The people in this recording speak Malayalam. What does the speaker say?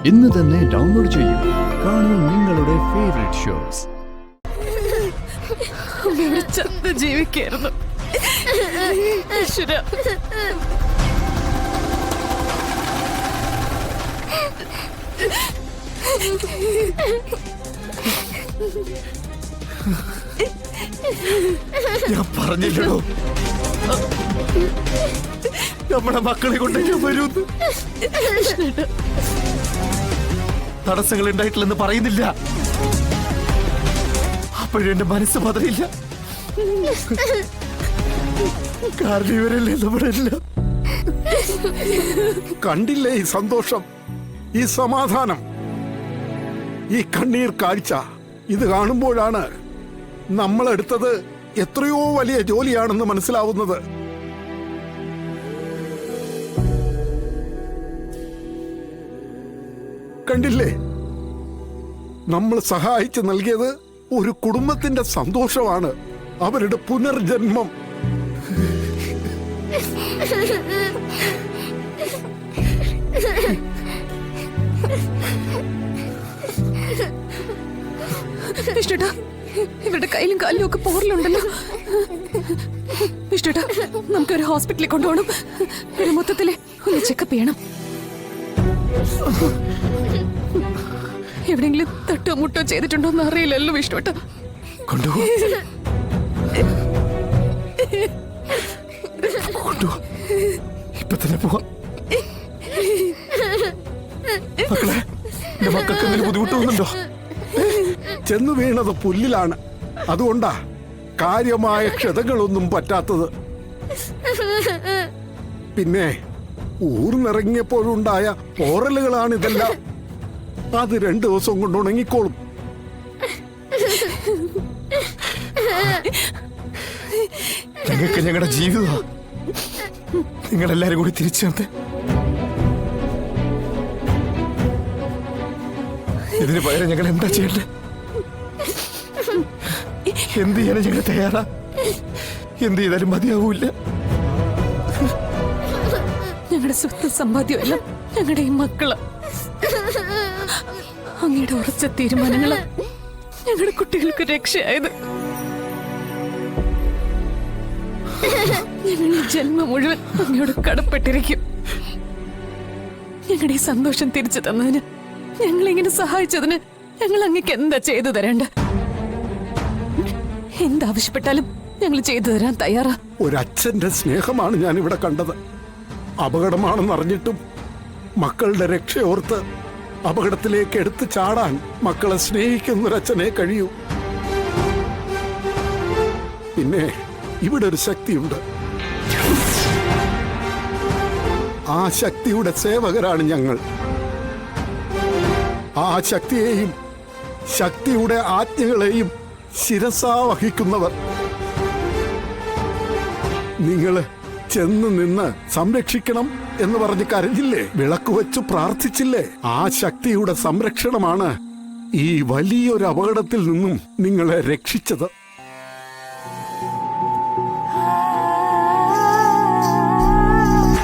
ഇന്ന് തന്നെ ഡൗൺലോഡ് ചെയ്യൂ. കാണൂ നിങ്ങളുടെ ഫേവറേറ്റ് ഷോസ്. ചത്ത് ജീവിക്കായിരുന്നു. ഞാൻ പറഞ്ഞില്ലടോ നമ്മുടെ മക്കളെ കൊണ്ട് ഞാൻ വരൂന്ന്. തടസ്സങ്ങൾ ഉണ്ടായിട്ടില്ലെന്ന് പറയുന്നില്ല. അപ്പോഴും എന്റെ മനസ്സ് പതറിയില്ല. കാരണം ഇവരല്ലേ നമ്മുടെ എല്ലാം. കണ്ടില്ലേ ഈ സന്തോഷം, ഈ സമാധാനം, ഈ കണ്ണീർ കാഴ്ച. ഇത് കാണുമ്പോഴാണ് നമ്മളെടുത്തത് എത്രയോ വലിയ ജോലിയാണെന്ന് മനസ്സിലാവുന്നത്. കണ്ടില്ലേ, നമ്മൾ സഹായിച്ചു നൽകിയത് ഒരു കുടുംബത്തിന്റെ സന്തോഷമാണ്, അവരുടെ പുനർജന്മം. വിഷ്ണുട്ടാ, ഇവരുടെ കയ്യിലും കാലിലും ഒക്കെ പോറലുണ്ടല്ലോ. വിഷ്ണുട്ടാ, നമുക്കൊരു ഹോസ്പിറ്റലിൽ കൊണ്ടുപോകണം. ഒരു മൊത്തത്തില് ഒന്ന് ചെക്കപ്പ് ചെയ്യണം. എവിടെയെങ്കിലും തട്ടോ മുട്ടോ ചെയ്തിട്ടുണ്ടോ എന്ന് അറിയില്ലല്ലോ വിഷ്ണുട്ടാ. കൊണ്ടുപോ. ഇപ്പൊ തന്നെ പോവാം. മക്കളെ, എന്റെ മക്കൾക്ക് എന്തെങ്കിലും ബുദ്ധിമുട്ട് തോന്നുന്നുണ്ടോ? ചെന്നു വീണത് പുല്ലിലാണ്, അതുകൊണ്ടാ കാര്യമായ ക്ഷതങ്ങളൊന്നും പറ്റാത്തത്. പിന്നെ ഊർന്നിറങ്ങിയപ്പോഴുണ്ടായ പോറലുകളാണ് ഇതെല്ലാം. അത് 2 ദിവസം കൊണ്ട് ഉണങ്ങിക്കോളും. ഞങ്ങൾക്ക് ഞങ്ങളുടെ ജീവിതം നിങ്ങളെല്ലാരും കൂടി തിരിച്ചു ചേർത്ത് ഇതിന് പകരം ഞങ്ങൾ എന്താ ചെയ്യണ്ടേ? എന്ത് ചെയ്യാനും ഞങ്ങൾ തയ്യാറാ. എന്ത് ചെയ്താലും മതിയാവൂല. ഞങ്ങളുടെ സ്വത്ത് സമ്പാദ്യമല്ല ഞങ്ങളുടെ ഈ മക്കള്. അങ്ങയുടെ ഉറച്ച തീരുമാനങ്ങള് ഞങ്ങളുടെ കുട്ടികൾക്ക് രക്ഷയായത്. ഞങ്ങൾ ഈ ജന്മം മുഴുവൻ അങ്ങയോട് കടപ്പെട്ടിരിക്കും. ഞങ്ങളുടെ ഈ സന്തോഷം തിരിച്ചു തന്നതിന്, ഞങ്ങളിങ്ങനെ സഹായിച്ചതിന് ഞങ്ങൾ അങ്ങക്ക് എന്താ ചെയ്തു തരേണ്ട? എന്താവശ്യപ്പെട്ടാലും ഞങ്ങൾ ചെയ്തു തരാൻ തയ്യാറാ. ഒരച്ഛന്റെ സ്നേഹമാണ് ഞാൻ ഇവിടെ കണ്ടത്. അപകടമാണെന്ന് അറിഞ്ഞിട്ടും മക്കളുടെ രക്ഷയോർത്ത് അപകടത്തിലേക്ക് എടുത്തു ചാടാൻ മക്കളെ സ്നേഹിക്കുന്നൊരച്ഛനെ കഴിയൂ. പിന്നെ ഇവിടെ ഒരു ശക്തിയുണ്ട്. ആ ശക്തിയുടെ സേവകരാണ് ഞങ്ങൾ. ആ ശക്തിയെയും ശക്തിയുടെ ആജ്ഞകളെയും ശിരസാ വഹിക്കുന്നവർ. നിങ്ങള് ചെന്ന് നിന്ന് സംരക്ഷിക്കണം എന്ന് പറഞ്ഞ് കരഞ്ഞില്ലേ, വിളക്ക് വെച്ച് പ്രാർത്ഥിച്ചില്ലേ? ആ ശക്തിയുടെ സംരക്ഷണമാണ് ഈ വലിയൊരു അപകടത്തിൽ നിന്നും നിങ്ങളെ രക്ഷിച്ചത്.